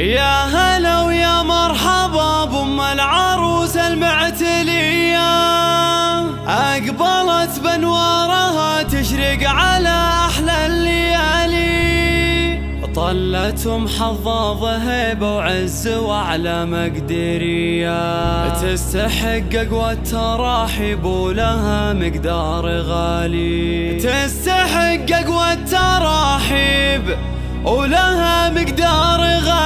يا هلا ويا مرحبا بأم العروس المعتلية، أقبلت بانوارها تشرق على أحلى الليالي، طلتهم حظاظ هيبة وعز وأعلى مقدرية، تستحق أقوى التراحيب ولها مقدار غالي، تستحق أقوى التراحيب ولها مقدار غالي.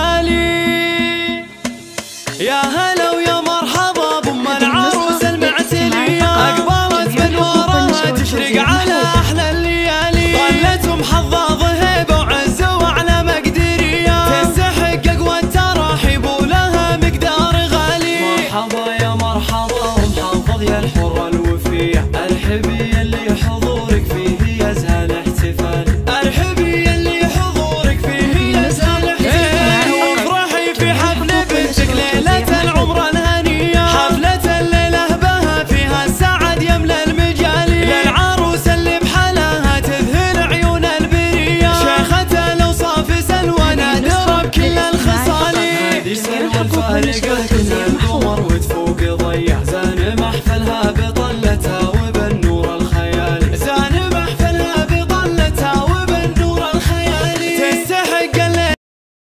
يا هلا ويا مرحبا بأم العروس المعتلية، أقبلت بانوارها تشرق على أحلى الليالي، طلتهم حظاظ هيبة وعز وأعلى مقدرية، تستحق أقوى التراحيب ولها مقدار غالي. مرحبا يا مرحبا ومحافظ يا الحرة الوفية، أرحبي اللي حضورك فيه يزهى الاحتفال، أرحبي اللي حضورك فيه يزهى الاحتفال، وافرحي في حفل بنتك ليلة العمر الهنية، حفلة الليلة بها فيها السعد يملى المجال، للعروس اللي بحلاها تذهل عيون البرية، شيخة الأوصاف سلوى نادرة بكل الخصال، هذه سلوى الفارقة